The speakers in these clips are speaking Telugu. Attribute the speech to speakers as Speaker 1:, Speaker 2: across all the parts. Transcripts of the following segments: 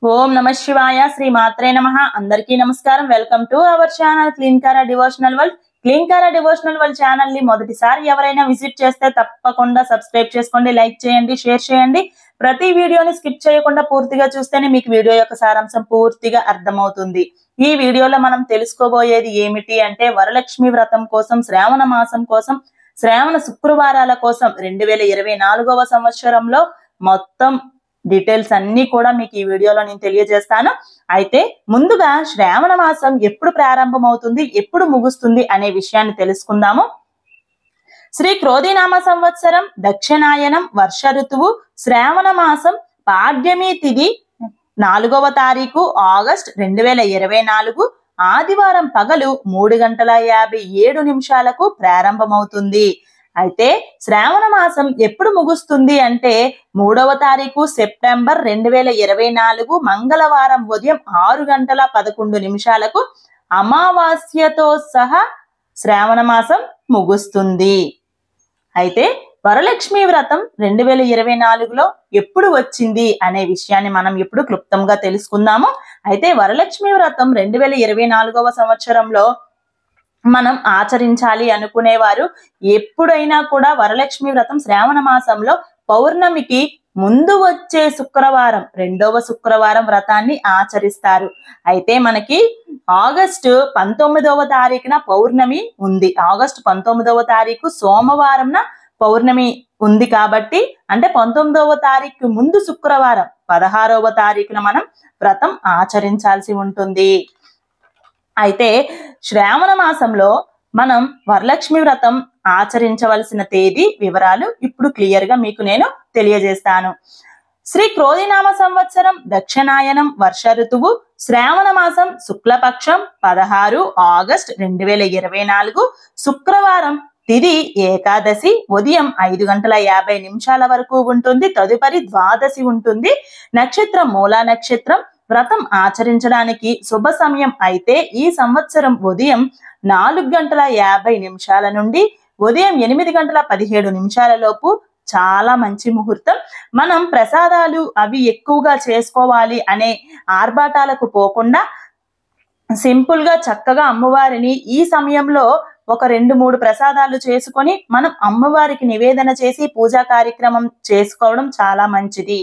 Speaker 1: ఓం నమ శివాయ శ్రీ మాత్రే నమః. అందరికీ నమస్కారం. Welcome to our channel Klinkaara devotional world. Klinkaara devotional world channel ని మొదటిసారి ఎవరైనా విజిట్ చేస్తే తప్పకుండా సబ్స్క్రైబ్ చేసుకోండి, లైక్ చేయండి, షేర్ చేయండి. ప్రతి వీడియోని స్కిప్ చేయకుండా పూర్తిగా చూస్తేనే మీకు వీడియో యొక్క సారాంశం పూర్తిగా అర్థమవుతుంది. ఈ వీడియోలో మనం తెలుసుకోబోయేది ఏమిటి అంటే వరలక్ష్మి వ్రతం కోసం, శ్రావణ మాసం కోసం, శ్రావణ శుక్రవారాల కోసం 2024వ సంవత్సరంలో మొత్తం డీటెయిల్స్ అన్ని కూడా మీకు ఈ వీడియోలో నేను తెలియజేస్తాను. అయితే ముందుగా శ్రావణ మాసం ఎప్పుడు ప్రారంభమవుతుంది, ఎప్పుడు ముగుస్తుంది అనే విషయాన్ని తెలుసుకుందాము. శ్రీ క్రోధినామ సంవత్సరం దక్షిణాయనం వర్ష ఋతువు శ్రావణ మాసం పాడ్యమి తిథి 4వ తారీఖు ఆగస్ట్ 2024 ఆదివారం పగలు 3:57 ప్రారంభమవుతుంది. అయితే శ్రావణ మాసం ఎప్పుడు ముగుస్తుంది అంటే 3వ తారీఖు సెప్టెంబర్ 2024 మంగళవారం ఉదయం 6:11 అమావాస్యతో సహా శ్రావణ మాసం ముగుస్తుంది. అయితే వరలక్ష్మి వ్రతం 2024లో ఎప్పుడు వచ్చింది అనే విషయాన్ని మనం ఇప్పుడు క్లుప్తంగా తెలుసుకుందాము. అయితే వరలక్ష్మి వ్రతం 2024వ సంవత్సరంలో మనం ఆచరించాలి అనుకునేవారు ఎప్పుడైనా కూడా వరలక్ష్మి వ్రతం శ్రావణ మాసంలో పౌర్ణమికి ముందు వచ్చే శుక్రవారం, 2వ శుక్రవారం వ్రతాన్ని ఆచరిస్తారు. అయితే మనకి ఆగస్టు 19వ తారీఖున పౌర్ణమి ఉంది. ఆగస్టు 19వ తారీఖు సోమవారంన పౌర్ణమి ఉంది కాబట్టి అంటే 19వ తారీఖు ముందు శుక్రవారం 16వ తారీఖున మనం వ్రతం ఆచరించాల్సి ఉంటుంది. అయితే శ్రావణ మాసంలో మనం వరలక్ష్మి వ్రతం ఆచరించవలసిన తేదీ వివరాలు ఇప్పుడు క్లియర్ గా మీకు నేను తెలియజేస్తాను. శ్రీ క్రోధినామ సంవత్సరం దక్షిణాయనం వర్ష ఋతువు శ్రావణ మాసం శుక్లపక్షం 16 ఆగస్ట్ 2024 శుక్రవారం తిథి ఏకాదశి ఉదయం 5:50 వరకు ఉంటుంది. తదుపరి ద్వాదశి ఉంటుంది. నక్షత్రం మూలా నక్షత్రం. వ్రతం ఆచరించడానికి శుభ సమయం అయితే ఈ సంవత్సరం ఉదయం 4:50 నుండి ఉదయం 8:17 లోపు చాలా మంచి ముహూర్తం. మనం ప్రసాదాలు అవి ఎక్కువగా చేసుకోవాలి అనే ఆర్భాటాలకు పోకుండా సింపుల్ గా చక్కగా అమ్మవారిని ఈ సమయంలో ఒక 2-3 ప్రసాదాలు చేసుకొని మనం అమ్మవారికి నివేదన చేసి పూజా కార్యక్రమం చేసుకోవడం చాలా మంచిది.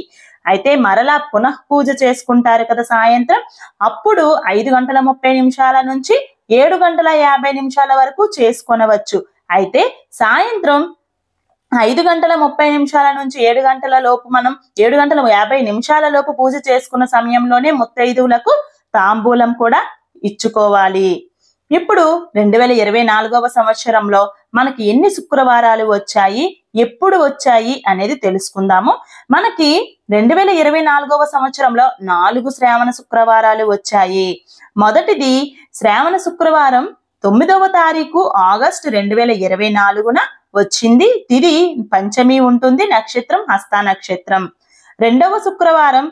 Speaker 1: అయితే మరలా పునః పూజ చేసుకుంటారు కదా సాయంత్రం, అప్పుడు 5:30 నుంచి 7:50 వరకు చేసుకొనవచ్చు. అయితే సాయంత్రం 5:30 నుంచి 7 గంటల లోపు మనం 7:50 లోపు పూజ చేసుకున్న సమయంలోనే ముత్తైదువులకు తాంబూలం కూడా ఇచ్చుకోవాలి. ఇప్పుడు 2024వ సంవత్సరంలో మనకి ఎన్ని శుక్రవారాలు వచ్చాయి, ఎప్పుడు వచ్చాయి అనేది తెలుసుకుందాము. మనకి 2024వ సంవత్సరంలో 4 శ్రావణ శుక్రవారాలు వచ్చాయి. మొదటిది శ్రావణ శుక్రవారం 9వ తారీఖు ఆగస్ట్ 2024 వచ్చింది. తిథి పంచమి ఉంటుంది. నక్షత్రం హస్త నక్షత్రం. 2వ శుక్రవారం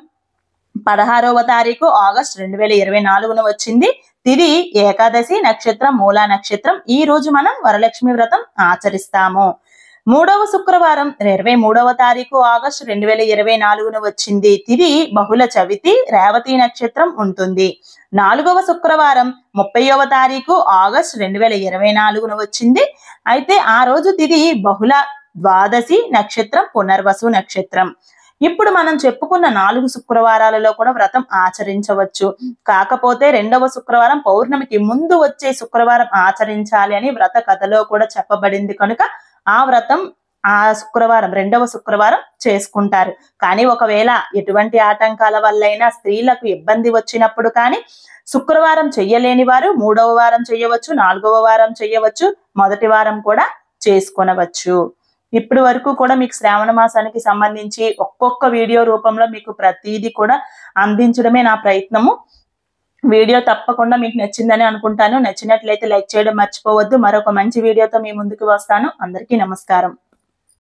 Speaker 1: 16వ తారీఖు ఆగస్ట్ 2024 వచ్చింది. తిథి ఏకాదశి. నక్షత్రం మూలా నక్షత్రం. ఈ రోజు మనం వరలక్ష్మి వ్రతం ఆచరిస్తాము. 3వ శుక్రవారం 23వ తారీఖు ఆగస్టు 2024 వచ్చింది. తిథి బహుళ చవితి. రేవతి నక్షత్రం ఉంటుంది. 4వ శుక్రవారం 30వ తారీఖు ఆగస్టు 2024 వచ్చింది. అయితే ఆ రోజు తిథి బహుళ ద్వాదశి. నక్షత్రం పునర్వసు నక్షత్రం. ఇప్పుడు మనం చెప్పుకున్న 4 శుక్రవారాలలో కూడా వ్రతం ఆచరించవచ్చు. కాకపోతే 2వ శుక్రవారం పౌర్ణమికి ముందు వచ్చే శుక్రవారం ఆచరించాలి అని వ్రత కథలో కూడా చెప్పబడింది కనుక ఆ వ్రతం ఆ శుక్రవారం 2వ శుక్రవారం చేసుకుంటారు. కానీ ఒకవేళ ఎటువంటి ఆటంకాల వల్లైనా స్త్రీలకు ఇబ్బంది వచ్చినప్పుడు కానీ శుక్రవారం చెయ్యలేని వారు 3వ వారం చెయ్యవచ్చు, 4వ వారం చెయ్యవచ్చు, మొదటి వారం కూడా చేసుకొనవచ్చు. ఇప్పటి వరకు కూడా మీకు శ్రావణ మాసానికి సంబంధించి ఒక్కొక్క వీడియో రూపంలో మీకు ప్రతిదీ కూడా అందించడమే నా ప్రయత్నము. వీడియో తప్పకుండా మీకు నచ్చిందని అనుకుంటాను. నచ్చినట్లయితే లైక్ చేయడం మర్చిపోవద్దు. మరొక మంచి వీడియోతో మీ ముందుకు వస్తాను. అందరికీ నమస్కారం.